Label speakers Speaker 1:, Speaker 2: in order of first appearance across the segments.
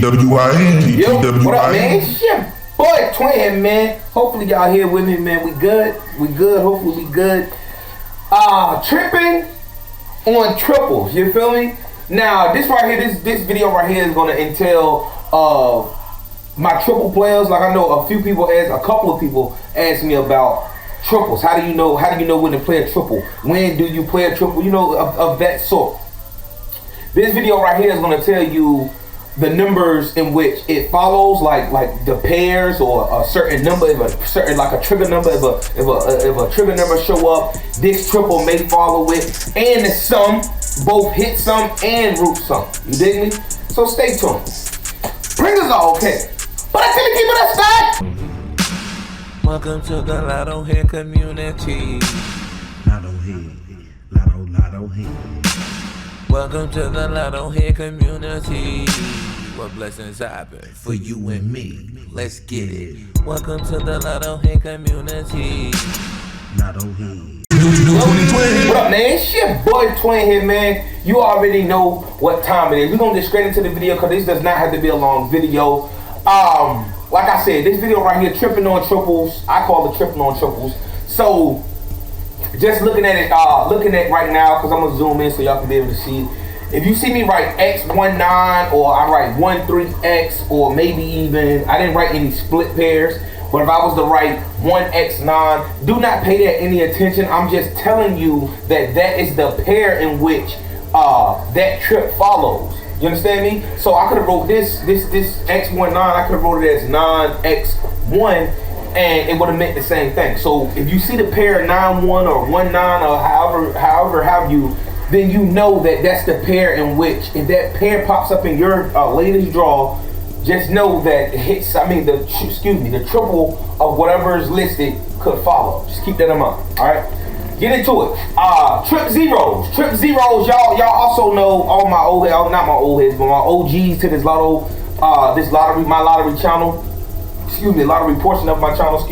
Speaker 1: TWIN.
Speaker 2: Yo, what up, man? It's your boy Twin, man. Hopefully y'all here with me, man. We good. Hopefully we good. Tripping on triples. You feel me? Now, this right here, this video right here is gonna entail my triple players. Like I know a couple of people asked me about triples. How do you know when to play a triple? When do you play a triple? You know, of that sort. This video right here is gonna tell you the numbers in which it follows, like the pairs or a certain number, if a trigger number, if a trigger number show up, this triple may follow it, and the sum, both hit sum and root sum. You dig me? So stay tuned. Bringers are okay, but I tell you, keep it aside.
Speaker 3: Welcome to the LottoHead community. LottoHead. Welcome to the LottoHead community. What blessings happen for you and me? Let's get it. Welcome to the LottoHead community. LottoHead.
Speaker 2: What up, man? It's your boy Twin here, man. You already know what time it is. We're gonna get straight into the video because this does not have to be a long video. Like I said, this video right here, tripping on triples. I call it tripping on triples. So just looking at it, right now, because I'm gonna zoom in so y'all can be able to see it. If you see me write X19 or I write 13X, or maybe even, I didn't write any split pairs, but if I was to write 1X9, do not pay that any attention. I'm just telling you that is the pair in which that trip follows. You understand me? So I could have wrote this X19, I could have wrote it as 9X1, and it would have meant the same thing. So if you see the pair 9-1 or 1-9 or however have you, then you know that's the pair in which, if that pair pops up in your latest draw, just know that the triple of whatever is listed could follow. Just keep that in mind. All right, get into it. Trip zeros, y'all also know all my old heads, not my old heads, but my OGs to this lottery, my lottery channel. Lottery portion of my channel.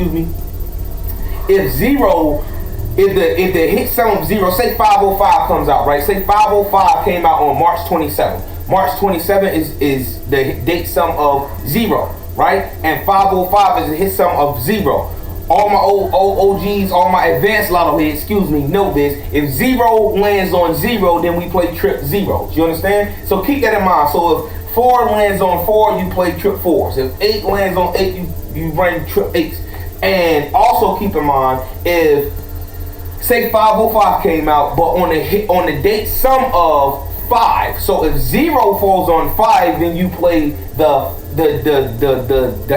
Speaker 2: If the hit sum of zero, say 505 comes out, right? Say 505 came out on March 27. March 27 is the date sum of zero, right? And 505 is the hit sum of zero. All my old OGs, all my advanced lotto heads, know this. If zero lands on zero, then we play trip zeros. You understand? So keep that in mind. So if 4 lands on 4, you play trip 4s. If 8 lands on 8, you run trip 8s. And also keep in mind, if say 505 came out, but on the date sum of 5. So if 0 falls on 5, then you play the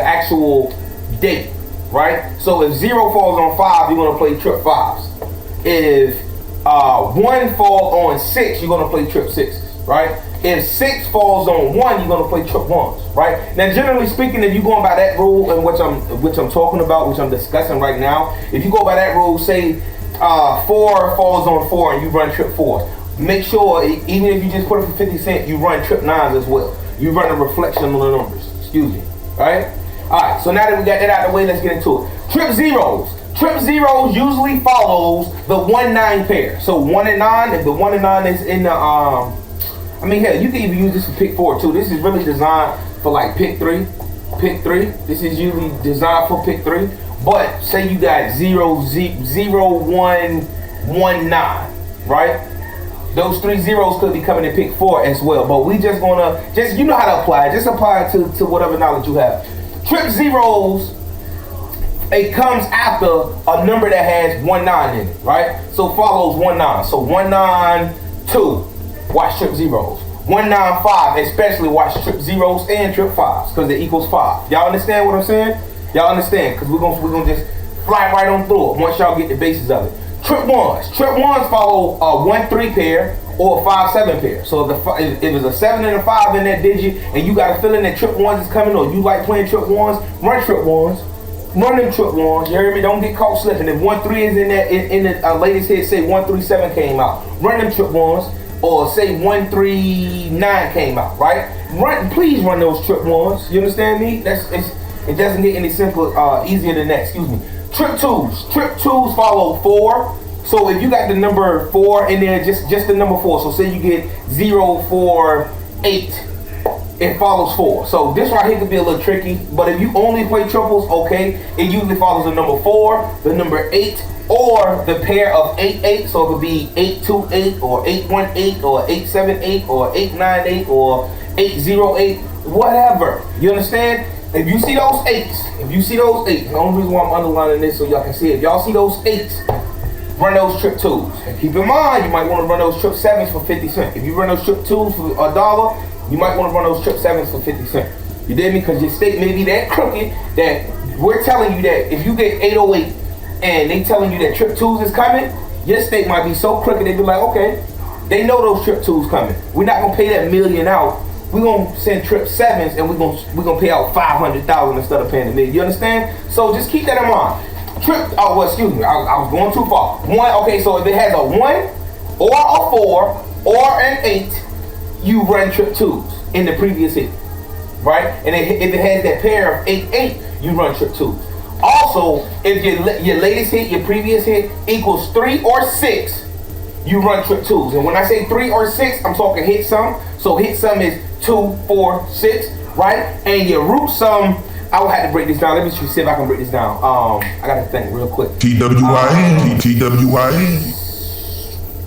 Speaker 2: actual date, right? So if 0 falls on 5, you're gonna play trip 5s. If 1 falls on 6, you're gonna play trip 6s, right? If 6 falls on 1, you're gonna play trip 1s, right? Now, generally speaking, if you going by that rule, and which I'm talking about, which I'm discussing right now, if you go by that rule, say 4 falls on 4 and you run trip 4s. Make sure, even if you just put it for 50 cents, you run trip 9s as well. You run a reflection on the numbers. Alright? Alright, so now that we got that out of the way, let's get into it. Trip zeros. Trip zeros usually follows the 1-9 pair. So 1 and 9, if the 1 and 9 is in the hell, you can even use this for pick 4 too. This is really designed for like pick 3. This is usually designed for pick 3. But say you got 0, 1, 1, 9, right? Those 3 zeros could be coming in pick 4 as well. But we just gonna, you know how to apply it. Just apply it to whatever knowledge you have. Trip zeros, it comes after a number that has 1-9 in it, right? So follows 1-9. So 1-9-2, watch trip zeros. 1-9-5, especially watch trip zeros and trip 5s because it equals 5. Y'all understand what I'm saying? Y'all understand? Because we're gonna just fly right on through it once y'all get the basis of it. Trip 1s. Trip 1s follow a 1-3 pair or a 5-7 pair. So if it's a 7 and a 5 in that digit and you got a feeling that trip 1s is coming, or you like playing trip 1s, run trip 1s. Run them trip 1s. You heard me? Don't get caught slipping. If 1-3 is in the latest hit, say 1-3-7 came out, run them trip 1s. Or say 1-3-9 came out, right? Please run those trip 1s. You understand me? It doesn't get any simpler, easier than that. Trip 2s. Trip 2s follow 4. So if you got the number 4 in there, just the number 4. So say you get 0, 4, 8. it follows 4. So this right here could be a little tricky, but if you only play triples, okay, it usually follows the number 4, the number 8, or the pair of 8-8. So it could be 8-2-8 or 8-1-8 or 8-7-8 or 8-9-8 or 8-0-8, whatever. You understand? If you see those 8s, the only reason why I'm underlining this so y'all can see it. If y'all see those 8s, run those trip 2s. And keep in mind, you might want to run those trip 7s for 50 cents. If you run those trip 2s for $1, you might want to run those trip 7s for 50 cents. You did me? Because your state may be that crooked that we're telling you that if you get 808 and they telling you that trip 2s is coming, your state might be so crooked they be like, okay, they know those trip 2s coming. We're not gonna pay that million out. We're gonna send trip 7s and we're gonna pay out $500,000 instead of paying the million. You understand? So just keep that in mind. Excuse me, I was going too far. 1, okay, so if it has a 1 or a 4 or an 8, you run trip 2s in the previous hit, right? And if it has that pair of 8-8, you run trip 2s. Also, if your latest hit, your previous hit equals 3 or 6, you run trip 2s. And when I say 3 or 6, I'm talking hit sum. So hit sum is 2, 4, 6, right? And your root sum, I will have to break this down. Let me see if I can break this down. I gotta think real quick.
Speaker 1: TWIN.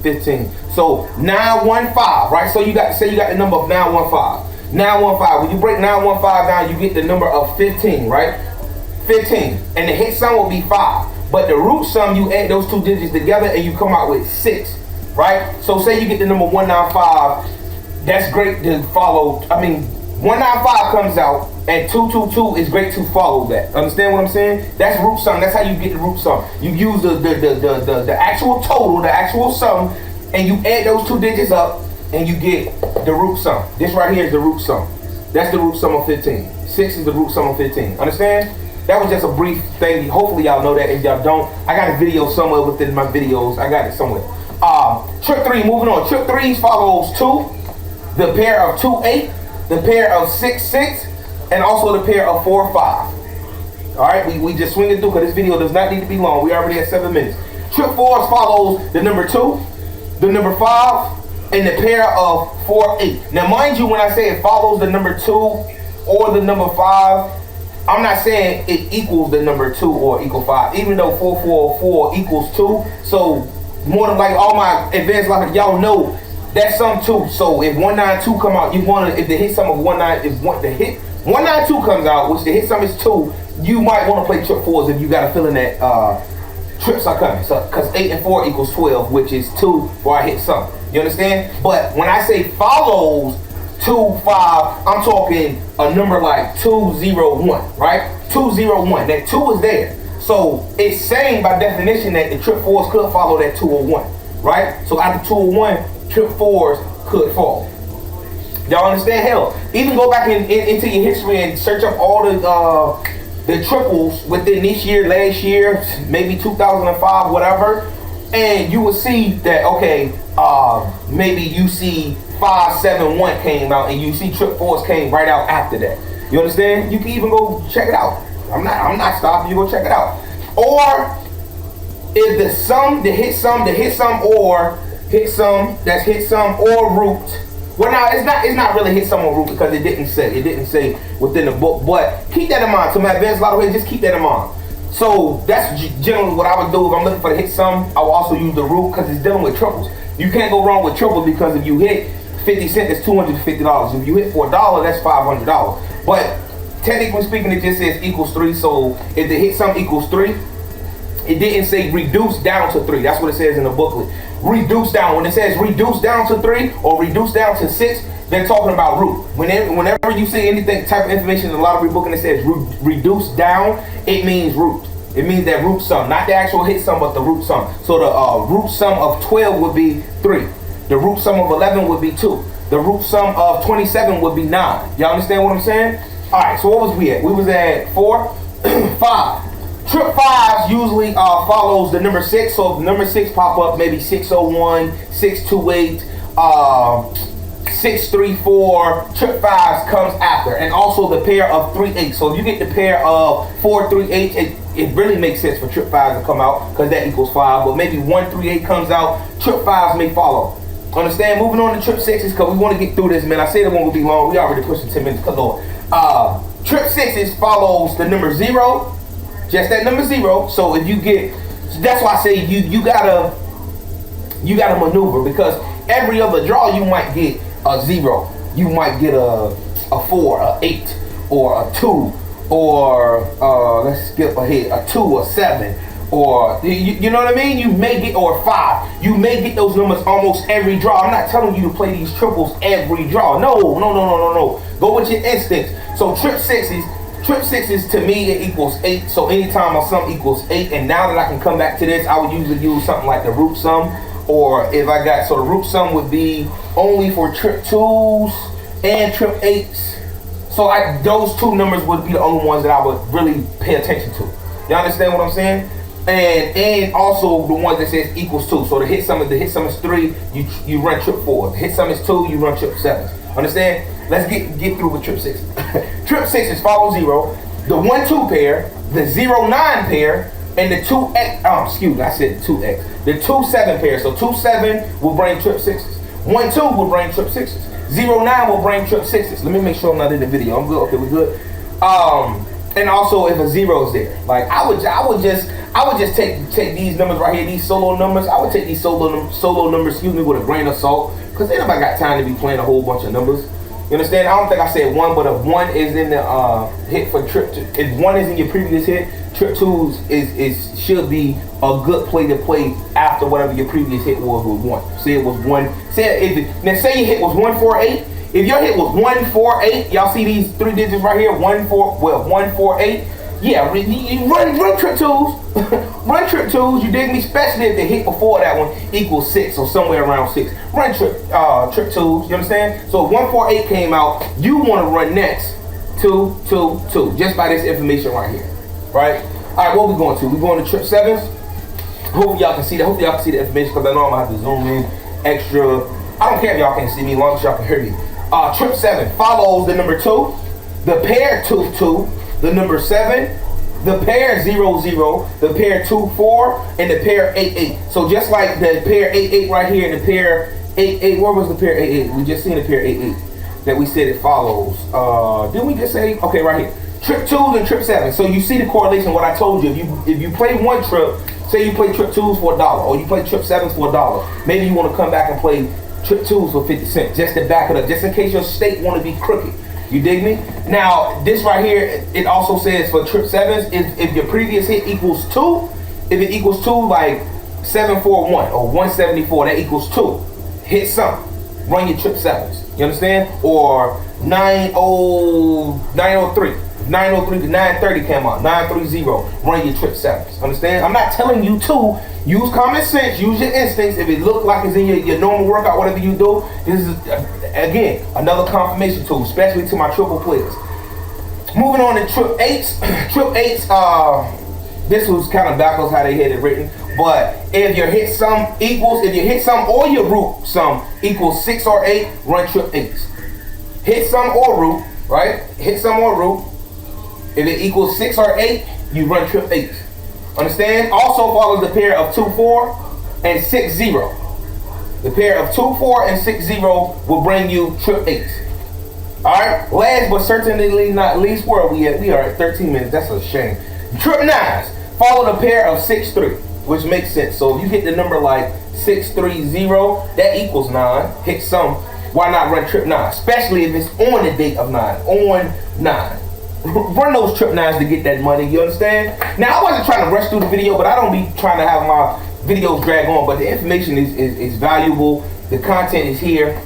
Speaker 2: 15. So 915, right? So you got to say you got the number of 915. 915. When you break 915 down, you get the number of 15, right? 15. And the hit sum will be 5. But the root sum, you add those 2 digits together and you come out with 6, right? So say you get the number 195. That's great to follow. 195 comes out and 222 is great to follow that. Understand what I'm saying? That's root sum. That's how you get the root sum. You use the actual total, the actual sum, and you add those 2 digits up and you get the root sum. This right here is the root sum. That's the root sum of 15. 6 is the root sum of 15. Understand? That was just a brief thing. Hopefully y'all know that. If y'all don't, I got a video somewhere within my videos. I got it somewhere. Trip 3, moving on. Trip 3 follows 2, the pair of 2-8, the pair of 6-6, and also the pair of 4-5. Alright, we just swing it through because this video does not need to be long. We already at 7 minutes. Trip 4 follows the number 2, the number 5, and the pair of 4-8. Now mind you, when I say it follows the number 2 or the number 5, I'm not saying it equals the number 2 or equal 5, even though 4 equals 2. So more than likely, all my advanced logic, y'all know that's sum 2. So if 192 come out, if the hit sum of 192 comes out, which the hit sum is 2, you might want to play trip 4s if you got a feeling that trips are coming. So because 8 and 4 equals 12, which is 2 for our hit sum. You understand? But when I say follows 2, 5, I'm talking a number like 201, right? 201. That 2 is there. So it's saying by definition that the trip 4s could follow that 201, right? So after 201, trip 4s could fall. Y'all understand? Hell, even go back into your history and search up all the triples within this year, last year, maybe 2005, whatever, and you will see that, okay, maybe you see 571 came out and you see trip 4s came right out after that. You understand? You can even go check it out. I'm not stopping you, go check it out. Or if the sum, the hit sum or hit sum, that's hit sum or root. Well, now it's not really hit sum or root because it didn't say within the book. But keep that in mind. So my advanced LottoHead, just keep that in mind. So that's generally what I would do if I'm looking for the hit sum. I will also use the root because it's dealing with triples. You can't go wrong with triples because if you hit 50 cents, it's $250. If you hit for $1, that's $500. But technically speaking, it just says equals 3. So if the hit sum equals 3, it didn't say reduce down to 3. That's what it says in the booklet. Reduce down. When it says reduce down to 3 or reduce down to 6, they're talking about root. Whenever you see anything type of information in the lottery book and it says reduce down, it means root. It means that root sum, not the actual hit sum, but the root sum. So the root sum of 12 would be 3. The root sum of 11 would be 2. The root sum of 27 would be 9. Y'all understand what I'm saying? All right. So what was we at? We was at 4, 5. Trip 5s usually follows the number 6. So if the number 6 pop up, maybe 601, 628, 634. Trip 5s comes after, and also the pair of 3-8. So if you get the pair of 4-3-8, it really makes sense for trip 5s to come out because that equals 5. But maybe 1-3-8 comes out. Trip 5s may follow. Understand? Moving on to trip sixes, because we want to get through this, man. I said it won't be long. We already pushing 10 minutes. Cause Lord. Trip sixes follows the number 0, just that number 0. So if you get, that's why I say you gotta maneuver, because every other draw you might get a 0, you might get a 4, a 8, or a 2, or let's skip ahead, a 2 or 7. Or you know what I mean? You may get, or 5. You may get those numbers almost every draw. I'm not telling you to play these triples every draw. No. Go with your instincts. So trip sixes to me it equals 8. So anytime a sum equals 8, and now that I can come back to this, I would usually use something like the root sum, or if I got, so the root sum would be only for trip 2s and trip 8s. So those two numbers would be the only ones that I would really pay attention to. You understand what I'm saying? And also the one that says equals 2. So the hit sum is 3, you run trip 4. The hit sum is 2, you run trip 7. Understand? Let's get through with trip 6. Trip 6 is follow 0, the 1-2 pair, the 0-9 pair, and the 2x. Excuse me, I said 2x. The 2-7 pair. So 2-7 will bring trip 6s. 1-2 will bring trip 6s. 0-9 will bring trip 6s. Let me make sure I'm not in the video. I'm good. Okay, we're good. And also if a 0 is there, like I would just take these numbers right here, these solo numbers. I would take these solo numbers, with a grain of salt, because they never got time to be playing a whole bunch of numbers. You understand? I don't think I said 1, but if 1 is in the hit for trip, if 1 is in your previous hit, trip 2s should be a good play to play after whatever your previous hit was with 1. Say it was 1. Say your hit was 148. If your hit was 148, y'all see these 3 digits right here, 148. Yeah, you run trip 2s. Run trip 2s, you dig me? Especially if the hit before that one equals 6, or somewhere around 6. Run trip 2s, you understand? So if 148 came out, you want to run next 2, 2, 2, just by this information right here, right? All right, what we going to? We going to trip 7s. Hopefully y'all can see that. Hopefully y'all can see the information, because I know I'm gonna have to zoom in extra. I don't care if y'all can't see me, as long as y'all can hear me. Trip 7 follows the number 2, the pair 2, 2, the number 7, the pair 0, 0, the pair 2, 4, and the pair 8, 8. So just like the pair 8, 8 right here, and the pair 8, 8, where was the pair 8, 8? We just seen the pair 8, 8 that we said it follows. Didn't we just say, okay, right here. Trip 2s and trip 7. So you see the correlation, what I told you. If you play one trip, say you play trip 2s for $1, or you play trip 7s for $1, maybe you want to come back and play trip 2s for 50 cents, just to back it up, just in case your state want to be crooked. You dig me? Now, this right here, it also says for trip 7s, if your previous hit equals 2, if it equals 2, like 741 or 174, that equals 2. Hit sum, run your trip 7s. You understand? Or 903 to 930 came out, 930, run your trip 7s. Understand? I'm not telling you to. Use common sense, use your instincts. If it looks like it's in your normal workout, whatever you do, this is, again, another confirmation tool, especially to my triple players. Moving on to trip 8s. Trip 8s, this was kind of backwards how they had it written, but if your hit sum or your root sum equals 6 or 8, run trip 8s. Hit sum or root, right? Hit sum or root. If it equals 6 or 8, you run trip 8s. Understand? Also follows the pair of 2, 4 and 6, 0. The pair of 2, 4 and 6, 0 will bring you trip 8s. Alright? Last but certainly not least, where are we at? We are at 13 minutes. That's a shame. Trip 9s follow the pair of 6, 3, which makes sense. So if you hit the number like 6, 3, 0, that equals 9. Hit some. Why not run trip 9? Especially if it's on the date of 9. On 9. Run those trip 9s to get that money, you understand? Now, I wasn't trying to rush through the video, but I don't be trying to have my videos drag on, but the information is valuable. The content is here.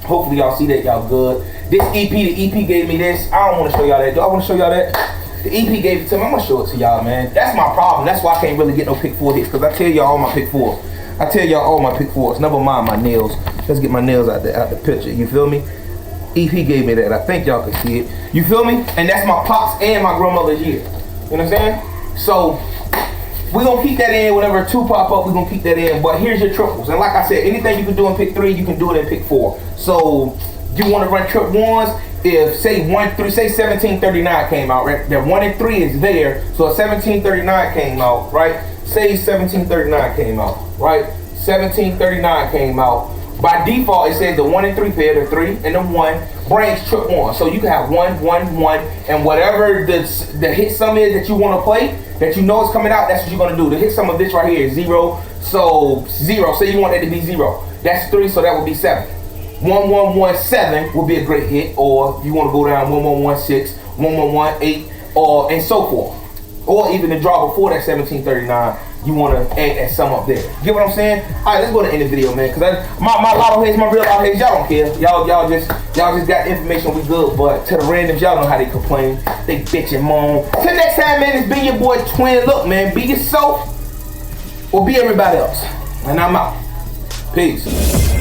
Speaker 2: Hopefully y'all see that, y'all good. This EP, the EP gave me this. I don't want to show y'all that. Do I want to show y'all that? The EP gave it to me. I'm going to show it to y'all, man. That's my problem. That's why I can't really get no pick 4 hits, because I tell y'all all my pick 4s. I tell y'all all my pick 4s. Never mind my nails. Let's get my nails out the picture. You feel me? EP gave me that. I think y'all can see it. You feel me? And that's my pops and my grandmother's year. You know what I'm saying? So we're going to keep that in. Whenever 2 pop up, we're going to keep that in. But here's your triples. And like I said, anything you can do in pick 3, you can do it in pick 4. So you want to run trip 1s. If say 1739 came out, right? That 1 and 3 is there. So if 1739 came out, right? Say 1739 came out, right? 1739 came out. By default, it says the 1 and 3 pair, the 3 and the 1 brings trip 1. So you can have 1, 1, 1, and whatever the hit sum is that you want to play, that you know is coming out, that's what you're gonna do. The hit sum of this right here is 0. So 0. Say you want that to be 0. That's 3, so that would be 7. 1, 1, 1, 7 would be a great hit, or you want to go down 1, 1, 1, 6, 1, 1, 1, 8, or and so forth. Or even the draw before that 1739, you want to add that sum up there. Get what I'm saying? All right, let's go to end the video, man. Cause my lotto heads, my real lotto heads, y'all don't care. Y'all just got information. We good, but to the randoms, y'all know how they complain. They bitch and moan. Till next time, man. It's been your boy Twin. Look, man, be yourself or be everybody else. And I'm out. Peace.